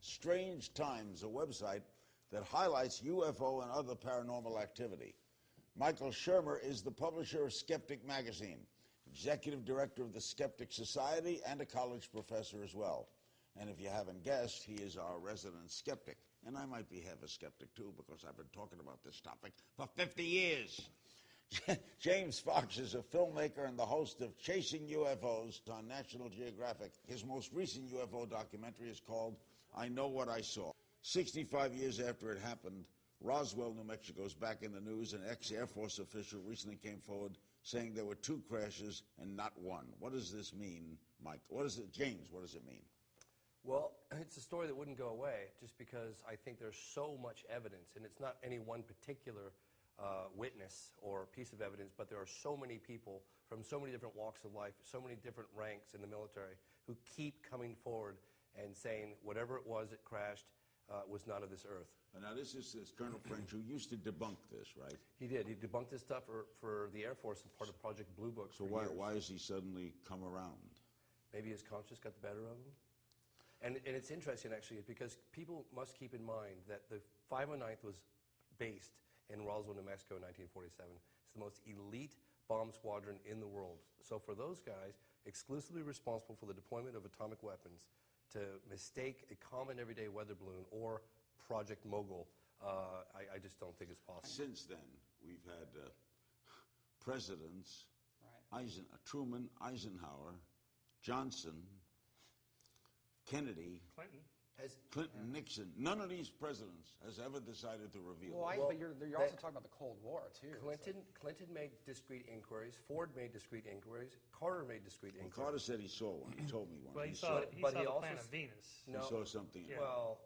Strange Times, a website that highlights UFO and other paranormal activity. Michael Shermer is the publisher of Skeptic Magazine, executive director of the Skeptic Society, and a college professor as well. And if you haven't guessed, he is our resident skeptic. And I might be half a skeptic, too, because I've been talking about this topic for 50 years. James Fox is a filmmaker and the host of Chasing UFOs on National Geographic. His most recent UFO documentary is called I Know What I Saw. 65 years after it happened, Roswell, New Mexico is back in the news. An ex-Air Force official recently came forward saying there were 2 crashes and not one. What does this mean, Mike? What is it, James, what does it mean? Well, it's a story that wouldn't go away just because I think there's so much evidence, and it's not any one particular witness or piece of evidence, but there are so many people from so many different walks of life, so many different ranks in the military who keep coming forward and saying whatever it was that crashed was not of this earth. And now this is Colonel French, who used to debunk this, right? He did. He debunked this stuff for the Air Force and part of Project Blue Book. So why has he suddenly come around? Maybe his conscience got the better of him. And it's interesting, actually, because people must keep in mind that the 509th was based in Roswell, New Mexico in 1947. It's the most elite bomb squadron in the world. So for those guys, exclusively responsible for the deployment of atomic weapons, to mistake a common everyday weather balloon or Project Mogul, I just don't think it's possible. Since then, we've had presidents, right. Truman, Eisenhower, Johnson, Kennedy, Clinton, Nixon. None of these presidents has ever decided to reveal. But you're also talking about the Cold War too. Clinton made discrete inquiries. Ford made discrete inquiries. Carter made discrete inquiries. Carter said he saw one. He told me one. Well, he saw the planet Venus. No, he saw something. Yeah. Well,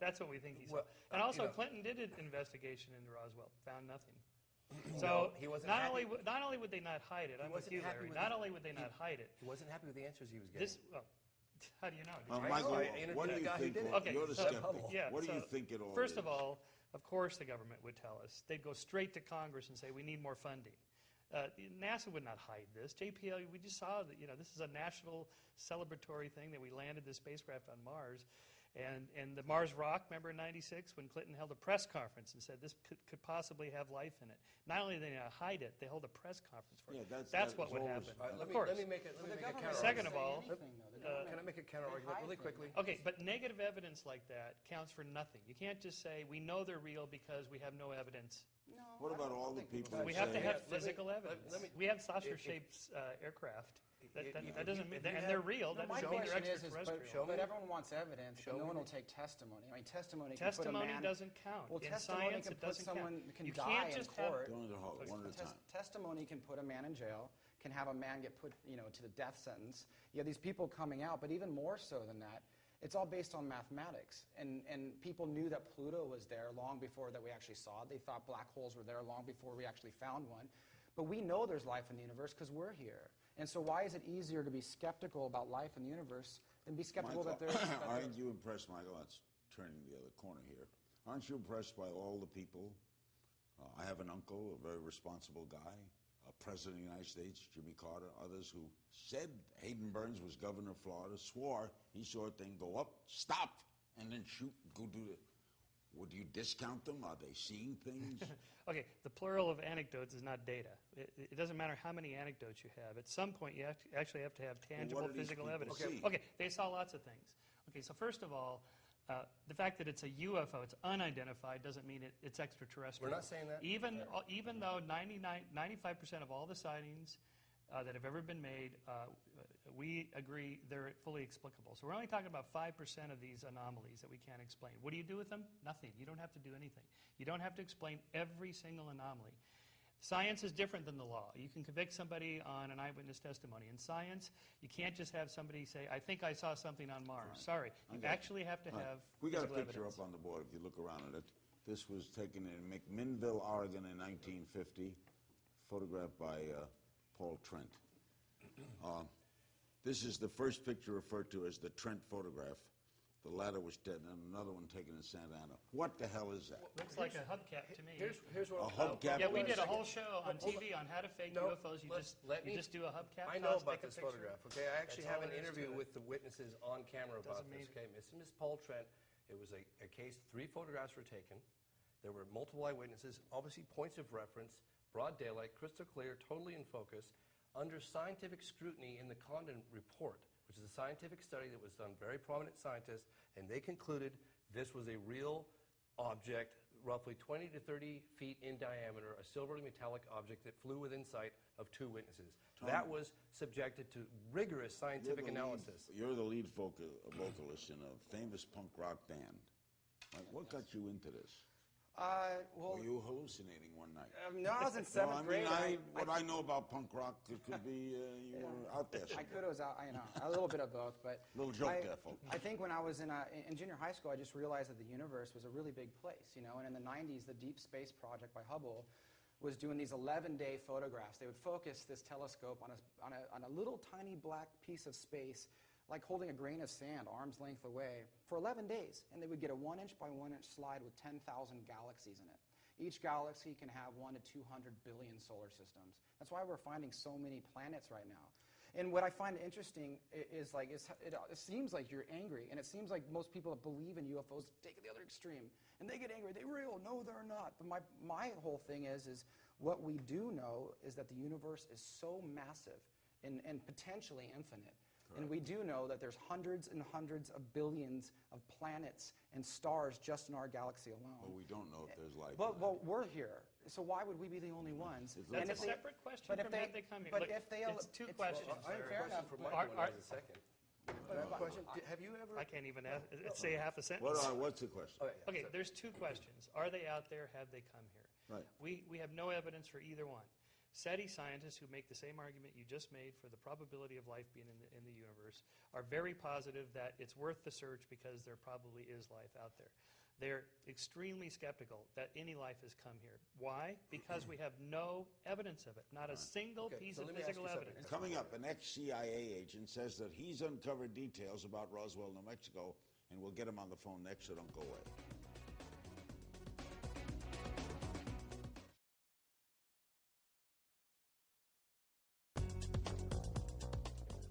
that's what we think he saw. And also, Clinton did an investigation into Roswell, found nothing. So he wasn't not only would they not hide it, I'm with you, Larry. Not only would they not hide it, he wasn't happy with the answers he was getting. How do you know? Michael, what do you think? You're the skeptic. Yeah, what do you think it all First is? of all, of course the government would tell us. They'd go straight to Congress and say, we need more funding. NASA would not hide this. JPL, we just saw that, this is a national celebratory thing that we landed the spacecraft on Mars. And the Mars rock, remember in '96 when Clinton held a press conference and said this could possibly have life in it. Not only did they not hide it, they held a press conference for it. Yeah, that's what would happen. Let me make a counter. Second of all, can I make a counter argument really quickly? Okay, but negative evidence like that counts for nothing. You can't just say we know they're real because we have no evidence. No, what about all the people? We have to have physical evidence. We have saucer-shaped aircraft. That doesn't mean, and they're real. That doesn't mean they're extraterrestrial. But everyone wants evidence. No one will take testimony. I mean, testimony doesn't count. Well, in science, it doesn't count. Can die in court. One at a time. Testimony can put a man in jail. Can have a man get put, to the death sentence. You have these people coming out, but even more so than that, it's all based on mathematics. And people knew that Pluto was there long before that we actually saw it. They thought black holes were there long before we actually found one. But we know there's life in the universe because we're here. And so why is it easier to be skeptical about life in the universe than be skeptical that there's... Aren't you impressed, Michael? That's turning the other corner here. Aren't you impressed by all the people? I have an uncle, a very responsible guy, a president of the United States, Jimmy Carter, others who said Hayden Burns was governor of Florida, swore he saw a thing go up, stop, and then shoot, go do it. Would you discount them? Are they seeing things? Okay, the plural of anecdotes is not data. It doesn't matter how many anecdotes you have. At some point, you actually have to have tangible physical evidence. Okay, they saw lots of things. Okay, so first of all, the fact that it's a UFO, it's unidentified, doesn't mean it's extraterrestrial. We're not saying that. Even though 95% of all the sightings that have ever been made, we agree they're fully explicable. So we're only talking about 5% of these anomalies that we can't explain. What do you do with them? Nothing. You don't have to do anything. You don't have to explain every single anomaly. Science is different than the law. You can convict somebody on an eyewitness testimony. In science, you can't just have somebody say, I think I saw something on Mars. Right. Sorry. You actually have to have We got a picture evidence up on the board if you look around at it. This was taken in McMinnville, Oregon in 1950, photographed by Paul Trent. This is the first picture referred to as the Trent photograph. The latter was dead, and another one taken in Santa Ana. What the hell is that? Looks like a hubcap to me. Here's what A hubcap? Yeah, we hold on did a whole second. show on Hold TV on how to fake No, UFOs. You let me- just do a hubcap. I know toss, about take a this picture. photograph. Okay, I actually That's have all an there is to interview it. with the witnesses on camera about Doesn't this. mean- Okay, Miss Paul Trent. It was a case. 3 photographs were taken. There were multiple eyewitnesses, obviously points of reference, broad daylight, crystal clear, totally in focus, under scientific scrutiny in the Condon Report, which is a scientific study that was done by very prominent scientists, and they concluded this was a real object, roughly 20 to 30 feet in diameter, a silvery metallic object that flew within sight of 2 witnesses. That was subjected to rigorous scientific analysis. You're the lead vocalist in a famous punk rock band. Like, what got you into this? Well, Were you hallucinating one night? no, I was in No, seventh I grade. mean, what I know about punk rock, it could be you were out there I somewhere. could have was out, a little bit of both, but Little joke I, there, folks. I think when I was in junior high school, I just realized that the universe was a really big place, and in the 90s, the Deep Space Project by Hubble was doing these 11-day photographs. They would focus this telescope on a little tiny black piece of space, like holding a grain of sand, arm's length away, for 11 days, and they would get a 1-inch by 1-inch slide with 10,000 galaxies in it. Each galaxy can have 1 to 200 billion solar systems. That's why we're finding so many planets right now. And what I find interesting is it seems like you're angry, and it seems like most people that believe in UFOs take it the other extreme, and they get angry. They're real. No, they're not. But my whole thing is what we do know is that the universe is so massive and potentially infinite. And we do know that there's hundreds and hundreds of billions of planets and stars just in our galaxy alone. But we don't know if there's life. Well, we're here, so why would we be the only ones? That's And a separate question but from if they- had they come here. but Look, if they- it's 2 it's- questions. I have a Fair question enough. for Michael Are- in a second. Question: Have you ever? I can't even say half a sentence. What's the question? Oh, yeah, Okay, sorry. there's 2 questions. Are they out there? Have they come here? Right. We have no evidence for either one. SETI scientists who make the same argument you just made for the probability of life being in the universe are very positive that it's worth the search because there probably is life out there. They're extremely skeptical that any life has come here. Why? Because we have no evidence of it. Not a single Okay, piece so of let me ask physical you something. evidence. Coming up, an ex-CIA agent says that he's uncovered details about Roswell, New Mexico, and we'll get him on the phone next, so don't go away.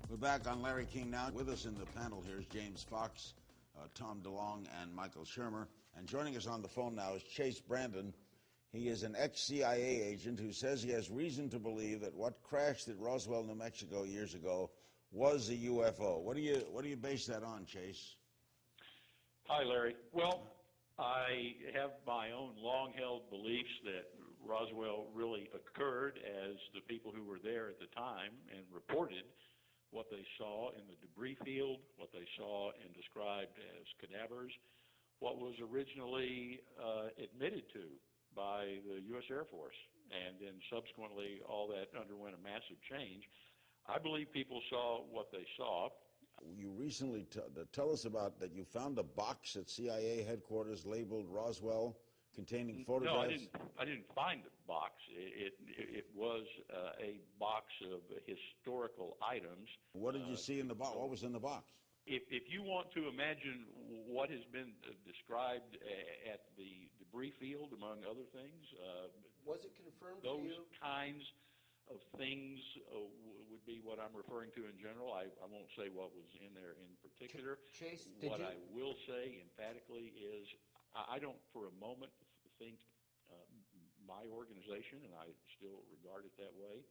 We're back on Larry King Now. With us in the panel here is James Fox, Tom DeLonge, and Michael Shermer. And joining us on the phone now is Chase Brandon. He is an ex-CIA agent who says he has reason to believe that what crashed at Roswell, New Mexico years ago was a UFO. What do you base that on, Chase? Hi, Larry. Well, I have my own long-held beliefs that Roswell really occurred, as the people who were there at the time and reported what they saw in the debris field, what they saw and described as cadavers, what was originally admitted to by the U.S. Air Force, and then subsequently all that underwent a massive change. I believe people saw what they saw. You recently tell us about that you found a box at CIA headquarters labeled Roswell containing photographs. No, I didn't find the box. It was a box of historical items. What did you see in the box? What was in the box? If you want to imagine what has been described at the debris field, among other things, Was it confirmed for those you? kinds of things would be what I'm referring to in general. I won't say what was in there in particular. Chase, did what you? I will say emphatically is I don't for a moment think my organization, and I still regard it that way,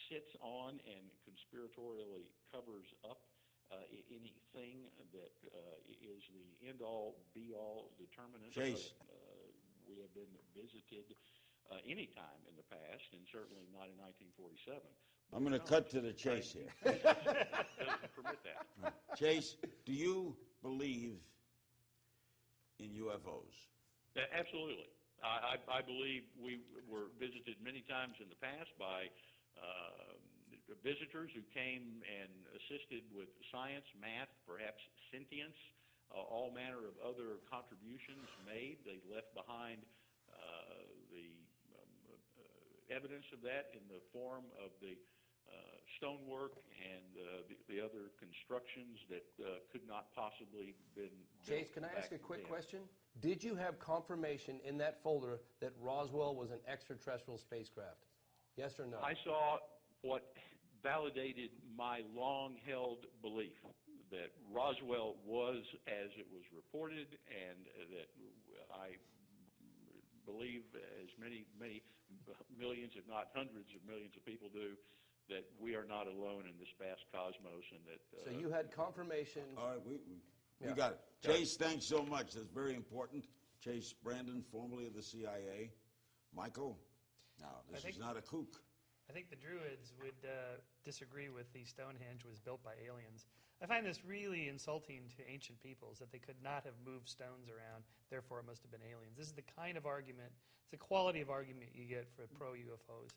sits on and conspiratorially covers up anything that is the end-all, be-all determinant. Chase. We have been visited any time in the past, and certainly not in 1947. I'm going to cut to the chase here. Doesn't permit that. Chase, do you believe in UFOs? Absolutely. I believe we were visited many times in the past by visitors who came and assisted with science, math, perhaps sentience, all manner of other contributions made. They left behind the evidence of that in the form of the stonework and the other constructions that could not possibly been built. Chase, can I ask a quick question? Did you have confirmation in that folder that Roswell was an extraterrestrial spacecraft? Yes or no? I saw what validated my long-held belief that Roswell was as it was reported, and that I believe, as many millions, if not hundreds of millions of people do, that we are not alone in this vast cosmos, and that. So you had confirmation. All right, we got it. Chase, thanks so much. That's very important. Chase Brandon, formerly of the CIA. Michael, now, this is not a kook. I think the Druids would disagree with the Stonehenge was built by aliens. I find this really insulting to ancient peoples, that they could not have moved stones around, therefore it must have been aliens. This is the kind of argument, it's the quality of argument you get for pro-UFOs.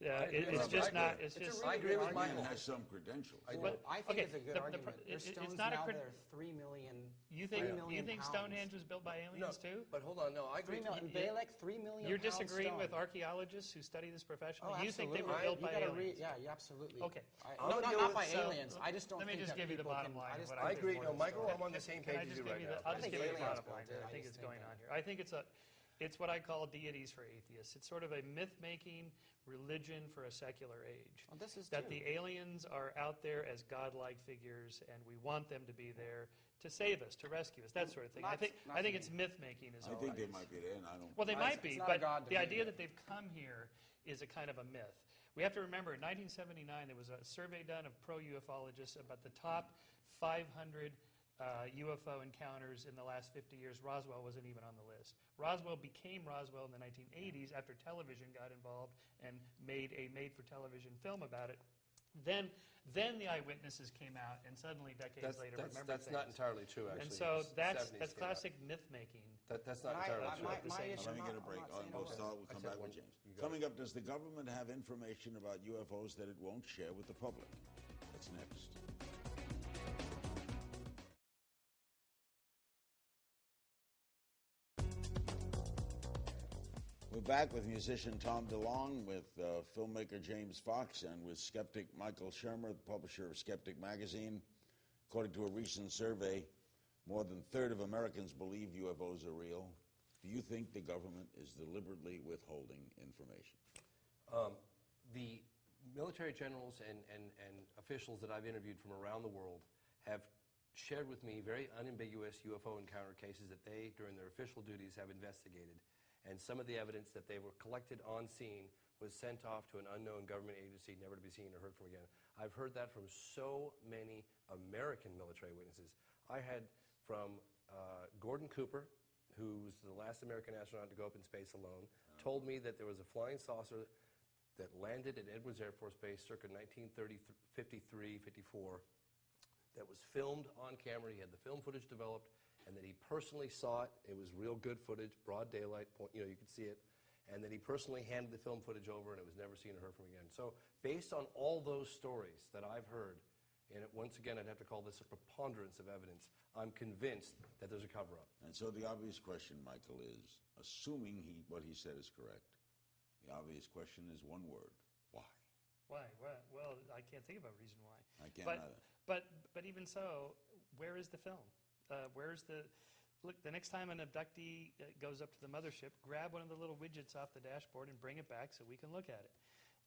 It's just not. It's just. I agree with Michael. Has some credentials. Well, I think it's a good argument. There's stones it's not now a that are 3 million. You think pounds. Stonehenge was built by aliens too? But hold on, no, I agree. They like 3 million. You're pound disagreeing stone. with archaeologists who study this professionally. Oh, You think they were absolutely. built by aliens? Yeah, absolutely. Okay. Not by So, aliens. I just don't let me think just that give you the people bottom can- line. just of what think I think. agree. there's No, more Michael, to I'm on the same page as you right now. I'll just think give you the aliens bottom line. built it. I think I it's just going think on here. I think it's what I call deities for atheists. It's sort of a myth-making religion for a secular age. Well, this is that too. the aliens are out there as godlike figures, and we want them to be there to save us, to rescue us, that sort of thing. I think it's myth-making is I all think it they is. might be there, and I don't. Well, they might be, it's not a but god to the me. idea that they've come here is a kind of a myth. We have to remember, in 1979, there was a survey done of pro-ufologists about the top 500 UFO encounters in the last 50 years. Roswell wasn't even on the list. Roswell became Roswell in the 1980s after television got involved and made a made-for-television film about it. Then the eyewitnesses came out, and suddenly, decades later, remembered That's things. not entirely true, actually. And so that's 70s came out. classic myth-making. That's not entirely true. My issue. Let me get a I'm break. not saying We'll it start. We'll come back with James. Coming up, does the government have information about UFOs that it won't share with the public? That's next. We're back with musician Tom DeLonge, with filmmaker James Fox, and with skeptic Michael Shermer, the publisher of Skeptic Magazine. According to a recent survey, more than a third of Americans believe UFOs are real. Do you think the government is deliberately withholding information? The military generals and officials that I've interviewed from around the world have shared with me very unambiguous UFO encounter cases that they, during their official duties, have investigated. And some of the evidence that they were collected on scene was sent off to an unknown government agency, never to be seen or heard from again. I've heard that from so many American military witnesses. I had from Gordon Cooper, who was the last American astronaut to go up in space alone, told me that there was a flying saucer that landed at Edwards Air Force Base circa 1953, 54, that was filmed on camera. He had the film footage developed, and that he personally saw it. It was real good footage, broad daylight, you could see it, and that he personally handed the film footage over, and it was never seen or heard from again. So based on all those stories that I've heard, and once again, I'd have to call this a preponderance of evidence, I'm convinced that there's a cover-up. And so the obvious question, Michael, is, assuming what he said is correct, the obvious question is one word: why? Why? Well, I can't think of a reason why. I can't either. But even so, where is the film? Where's the look? The next time an abductee goes up to the mothership, grab one of the little widgets off the dashboard and bring it back so we can look at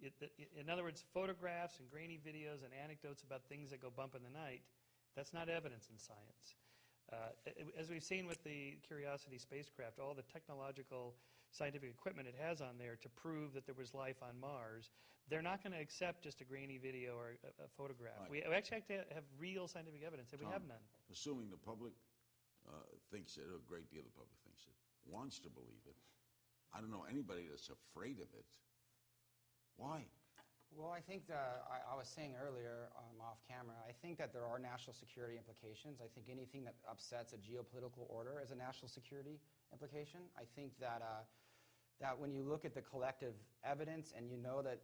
it. In other words, photographs and grainy videos and anecdotes about things that go bump in the night, that's not evidence in science. As we've seen with the Curiosity spacecraft, all the technological scientific equipment it has on there to prove that there was life on Mars, they're not going to accept just a grainy video or a photograph. Right. We actually have to have real scientific evidence, and we have none. Assuming the public thinks it, or a great deal of the public thinks it, wants to believe it, I don't know anybody that's afraid of it. Why? Well, I think that I was saying earlier off camera, I think that there are national security implications. I think anything that upsets a geopolitical order is a national security implication. I think that that when you look at the collective evidence and you know that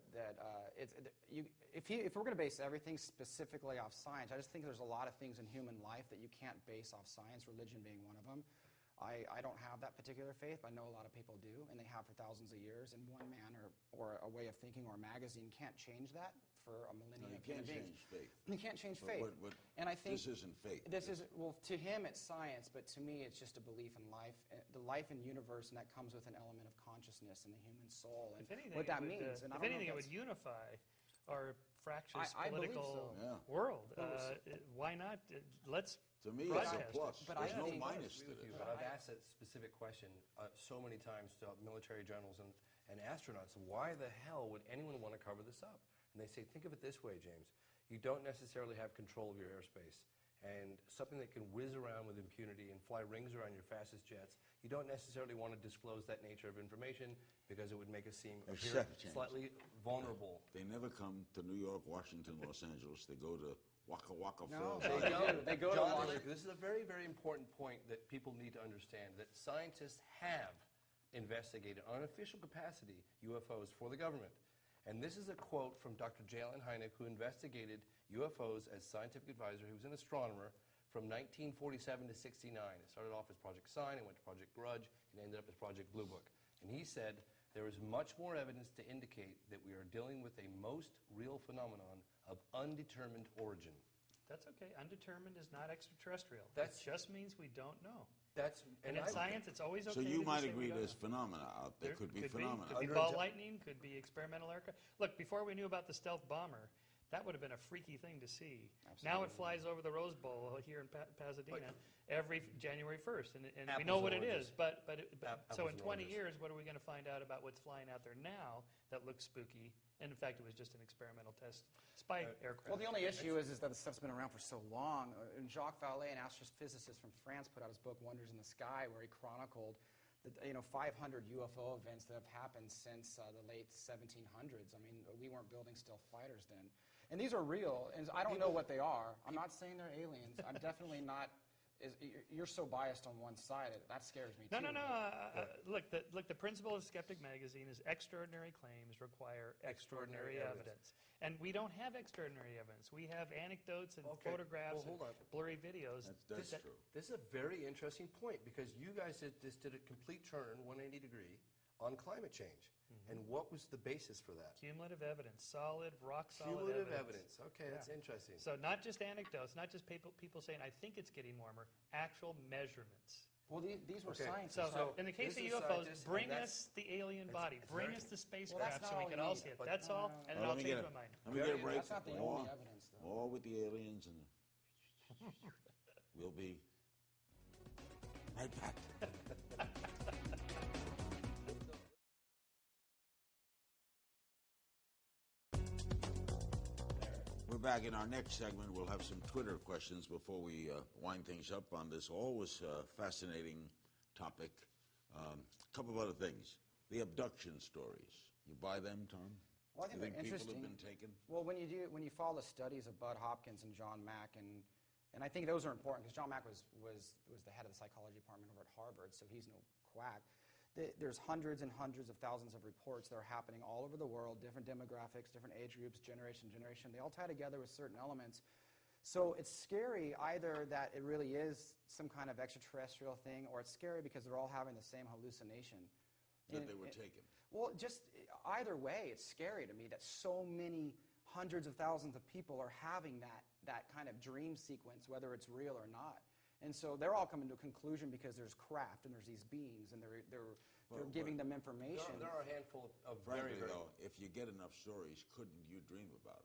if we're going to base everything specifically off science, I just think there's a lot of things in human life that you can't base off science, religion being one of them. I don't have that particular faith, but I know a lot of people do, and they have for thousands of years, and one man or a way of thinking or a magazine can't change that for a millennium No, you of human can't beings. change faith. You can't change faith. And I think this isn't faith. This is, well, to him it's science, but to me it's just a belief in life, the life and universe, and that comes with an element of consciousness in the human soul, and what that means. And if anything, it would unify our fractious I believe political so. Yeah. world. Why not? Let's To me, it's a broadcast it. plus. But There's I no think- minus to With you, this. but I've asked that specific question so many times to military generals and astronauts. Why the hell would anyone want to cover this up? And they say, think of it this way, James. You don't necessarily have control of your airspace. And something that can whiz around with impunity and fly rings around your fastest jets, you don't necessarily want to disclose that nature of information because it would make us appear Except, James, slightly vulnerable. They never come to New York, Washington, Los Angeles. They go to Waka Waka No, Falls. they go to John, Washington. this is a very, very important point that people need to understand, that scientists have investigated on an official capacity UFOs for the government. And this is a quote from Dr. J.L.N. Hynek, who investigated UFOs as scientific advisor. He was an astronomer from 1947 to 69. It started off as Project Sign, it went to Project Grudge, and ended up as Project Blue Book. And he said, there is much more evidence to indicate that we are dealing with a most real phenomenon of undetermined origin. That's okay. Undetermined is not extraterrestrial. That's- it just means we don't know. And And in I- science, it's always okay. So you to might say we agree don't there's know. phenomena out there. Could be phenomena. Could be Under ball a- lightning, could be experimental aircraft. Look, before we knew about the stealth bomber, that would have been a freaky thing to see. Now it flies over the Rose Bowl here in Pasadena every January 1st, and we know Apples what and it oranges. is. But so in Apples and 20 oranges. years, what are we going to find out about what's flying out there now that looks spooky? And in fact, it was just an experimental test spy aircraft. Well, the only issue is that the stuff's been around for so long. And Jacques Vallée, an astrophysicist from France, put out his book Wonders in the Sky, where he chronicled the 500 UFO events that have happened since the late 1700s. I mean, we weren't building stealth fighters then. And these are real, and I don't know what they are. I'm not saying they're aliens. I'm definitely not. You're so biased on one side. That scares me, too. No. Look, the principle of Skeptic Magazine is extraordinary claims require extraordinary evidence. And we don't have extraordinary evidence. We have anecdotes and Okay, photographs well, hold and on. blurry videos. That's true. This is a very interesting point because you guys just did a complete turn, 180 degree, on climate change. And what was the basis for that? Cumulative evidence, solid, rock solid Cumulative evidence. Okay, that's interesting. So not just anecdotes, not just people saying, I think it's getting warmer, actual measurements. Well, these were Okay. scientists. So, in the case of this is UFOs, scientists, bring and us the alien body, bring very- us the Well, spacecraft that's so not we all can we all need. see it. But That's all, and then I'll change my mind. Let me get a break. That's not the only evidence, though. War with the aliens, and we'll be right back. We're back in our next segment. We'll have some Twitter questions before we wind things up on this always fascinating topic. A couple of other things. The abduction stories. You buy them, Tom? Well, I think you they're think people interesting. have been taken? Well, when you follow the studies of Bud Hopkins and John Mack, and I think those are important because John Mack was the head of the psychology department over at Harvard, so he's no quack. There's hundreds and hundreds of thousands of reports that are happening all over the world, different demographics, different age groups, generation. They all tie together with certain elements. So it's scary either that it really is some kind of extraterrestrial thing, or it's scary because they're all having the same hallucination. That they were taken. Well, just either way, it's scary to me that so many hundreds of thousands of people are having that kind of dream sequence, whether it's real or not. And so they're all coming to a conclusion because there's craft and there's these beings and they're giving them information. There are a handful of Frankly, very, though, if you get enough stories, couldn't you dream about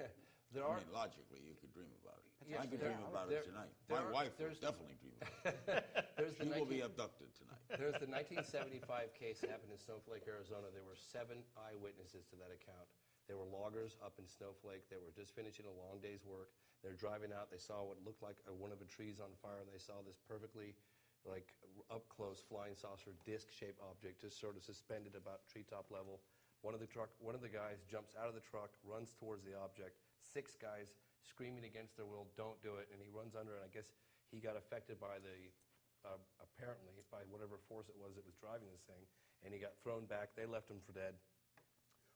it? there I are mean, logically, you could dream about it. Yes, I could there- dream about there- it tonight. there My are- wife will there's- definitely dream about it. there's the She will be 19 abducted tonight. There's the 1975 case that happened in Snowflake, Arizona. There were 7 eyewitnesses to that account. They were loggers up in Snowflake. They were just finishing a long day's work. They're driving out. They saw what looked like one of the trees on fire. They saw this perfectly, up close flying saucer disc-shaped object just sort of suspended about treetop level. One of the guys jumps out of the truck, runs towards the object. 6 guys screaming against their will, "Don't do it!" And he runs under. And I guess he got affected by apparently by whatever force it was that was driving this thing, and he got thrown back. They left him for dead.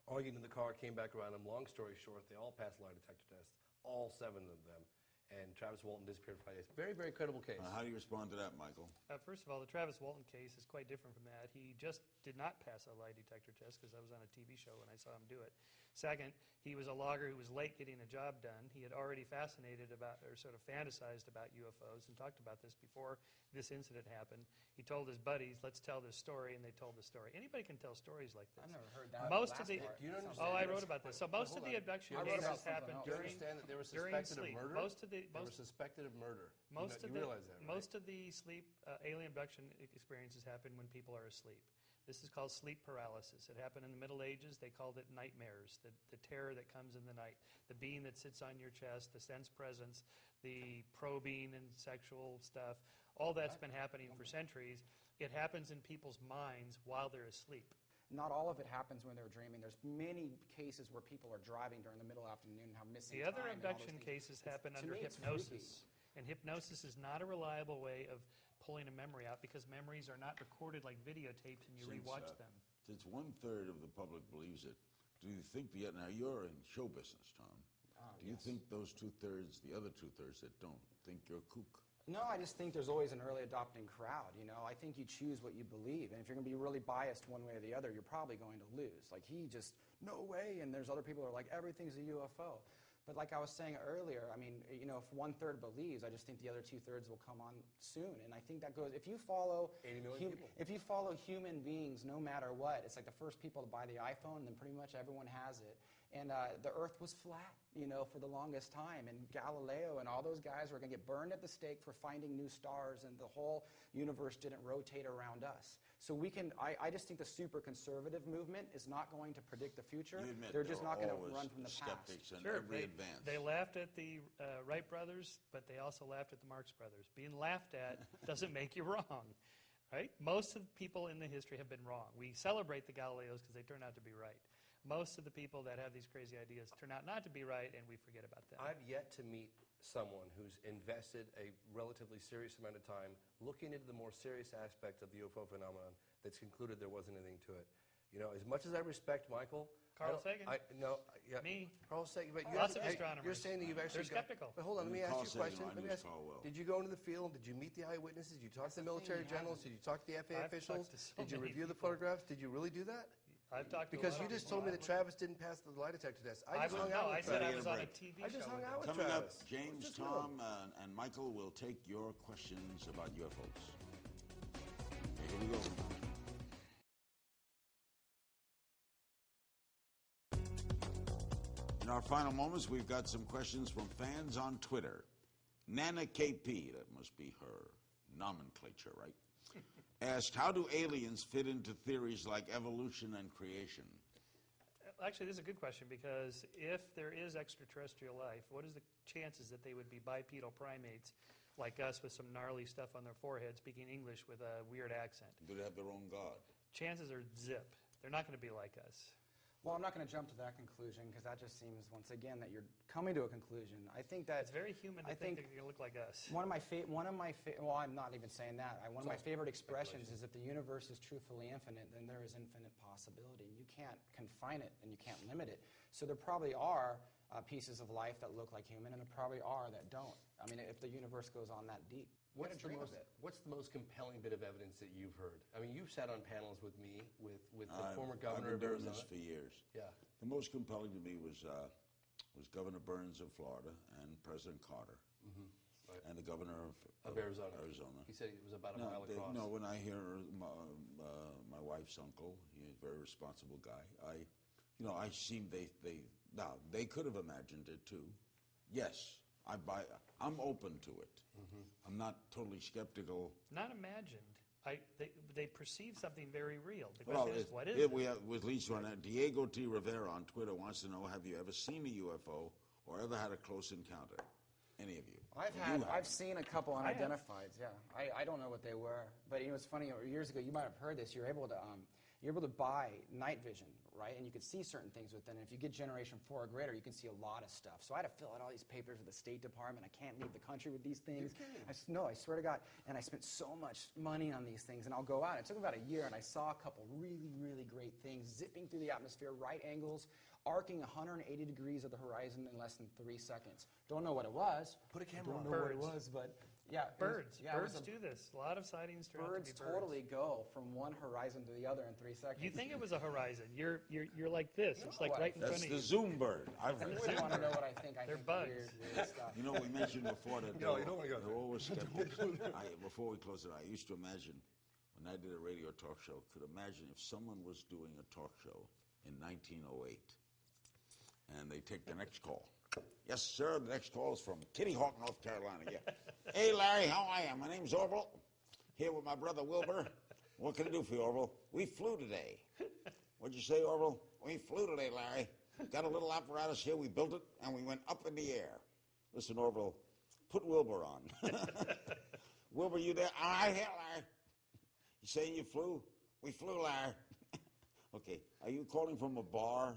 Argued in the car, came back around him. Long story short, they all passed lie detector tests, all 7 of them. and Travis Walton disappeared for 5 days. Very, very credible case. How do you respond to that, Michael? First of all, the Travis Walton case is quite different from that. He just did not pass a lie detector test because I was on a TV show when I saw him do it. Second, he was a logger who was late getting a job done. He had already fascinated about, or sort of fantasized about UFOs and talked about this before this incident happened. He told his buddies, let's tell this story, and they told the story. Anybody can tell stories like this. I've never heard that. Most last of the, part. Do you understand? oh, I wrote about this. So most of the abduction I wrote cases about happen something else. Do you during understand that they were during suspected sleep. of murder? They were suspected of murder. Most you of the realize that, right? most of the sleep alien abduction experiences happen when people are asleep. This is called sleep paralysis. It happened in the Middle Ages. They called it nightmares, the terror that comes in the night, the being that sits on your chest, the sense presence, the probing and sexual stuff. All that's been happening for centuries. It happens in people's minds while they're asleep. Not all of it happens when they're dreaming. There's many cases where people are driving during the middle afternoon and have missing The time. other and all those abduction things. cases happen To under me, it's hypnosis. And hypnosis is not a reliable way of pulling a memory out because memories are not recorded like videotapes and you rewatch them. Since 1/3 of the public believes it, do you think now you're in show business, Tom. Do you think those 2/3, the other 2/3 that don't, think you're kook? No, I just think there's always an early adopting crowd, you know. I think you choose what you believe, and if you're going to be really biased one way or the other, you're probably going to lose. Like, no way, and there's other people who are like, everything's a UFO. But like I was saying earlier, I mean, you know, if 1/3 believes, I just think the other 2/3 will come on soon. And I think that goes, if you follow 80 million people. If you follow human beings, no matter what, it's like the first people to buy the iPhone, and then pretty much everyone has it. And the Earth was flat, you know, for the longest time. And Galileo and all those guys were going to get burned at the stake for finding new stars, and the whole universe didn't rotate around us. So we can, I just think the super conservative movement is not going to predict the future. You admit They're just there not are going to always run from the past. skeptics in Sure, every advance. they laughed at the Wright brothers, but they also laughed at the Marx brothers. Being laughed at doesn't make you wrong, right? Most of the people in the history have been wrong. We celebrate the Galileos because they turn out to be right. Most of the people that have these crazy ideas turn out not to be right, and we forget about them. I've yet to meet someone who's invested a relatively serious amount of time looking into the more serious aspect of the UFO phenomenon that's concluded there wasn't anything to it. You know, as much as I respect Michael, Carl Sagan. Me. Carl Sagan, but Lots of astronomers. you're saying that you've actually They're skeptical. But hold on, let me ask Carl you a Sagan, question. I Let me knew ask Carl well. Did you go into the field? Did you meet the eyewitnesses? Did you talk to the military generals? Did you talk to the FAA I've officials? talked to so Did you many review the people. photographs? Did you really do that? I've talked to a Because lot you of just people. told me that Travis didn't pass the lie detector test. I just hung out I with said I Travis. was on a break. TV I just show hung with out him. with Coming up, Travis. James, Just Tom, and Michael will take your questions about UFOs. Here we go. In our final moments, we've got some questions from fans on Twitter. Nana KP, that must be her nomenclature, right? Asked, how do aliens fit into theories like evolution and creation? Actually, this is a good question because if there is extraterrestrial life, what is the chances that they would be bipedal primates like us with some gnarly stuff on their forehead speaking English with a weird accent? Do they have their own God? Chances are zip. They're not going to be like us. Well, I'm not going to jump to that conclusion because that just seems, once again, that you're coming to a conclusion. I think that It's very human to I think think they're going to look like us. well, I'm not even saying that. One of my favorite expressions is if the universe is truthfully infinite, then there is infinite possibility. And you can't confine it and you can't limit it. So there probably are pieces of life that look like human, and there probably are that don't. I mean, if the universe goes on that deep. What's the most compelling bit of evidence that you've heard? I mean, you've sat on panels with me, with the former governor I've of been doing Arizona. this for years. Yeah. The most compelling to me was Governor Burns of Florida and President Carter, Right. and the governor Of Arizona. Arizona. He said it was about a mile across. No, when I hear my wife's uncle, he's a very responsible guy. I seem they could have imagined it too. Yes, I'm open to it. I'm not totally skeptical. Not imagined. They perceive something very real. The question is, what is it? We have with least one. Diego T. Rivera on Twitter wants to know: have you ever seen a UFO or ever had a close encounter? Any of you? I've seen a couple unidentifieds. Yeah, I don't know what they were, but you know it's funny. Years ago, you might have heard this. You're able to You're able to buy night vision, right? And you can see certain things with it. And if you get generation 4 or greater, you can see a lot of stuff. So I had to fill out all these papers with the State Department. I can't leave the country with these things. No, I swear to God. And I spent so much money on these things. And I'll go out. It took about a year, and I saw a couple really, really great things zipping through the atmosphere, right angles, arcing 180 degrees of the horizon in less than 3 seconds. Don't know what it was. Put a camera on. Don't know what it was, but yeah. Birds. Yeah, Birds do this. A lot of sightings turn out to be birds birds. totally go from one horizon to the other in 3 seconds. You think it was a horizon. You're like this. It's like right in That's front of the you. Zoom bird. I've You heard wouldn't want to know what I think. They're think bugs. Weird stuff. You know, we mentioned before that No, you don't wanna go they're always skeptics. Before we close it, I used to imagine when I did a radio talk show, could imagine if someone was doing a talk show in 1908 and they take the next call. Yes, sir, the next call is from Kitty Hawk, North Carolina. Yeah. Hey, Larry, how are you? My name's Orville, here with my brother Wilbur. What can I do for you, Orville? We flew today. What'd you say, Orville? We flew today, Larry. Got a little apparatus here. We built it, and we went up in the air. Listen, Orville, put Wilbur on. Wilbur, you there? All right, here, Larry. You saying you flew? We flew, Larry. Okay, are you calling from a bar?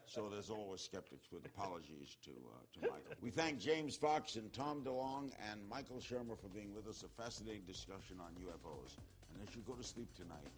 So there's always skeptics, with apologies to Michael. We thank James Fox and Tom DeLonge and Michael Shermer for being with us. A fascinating discussion on UFOs. And as you go to sleep tonight,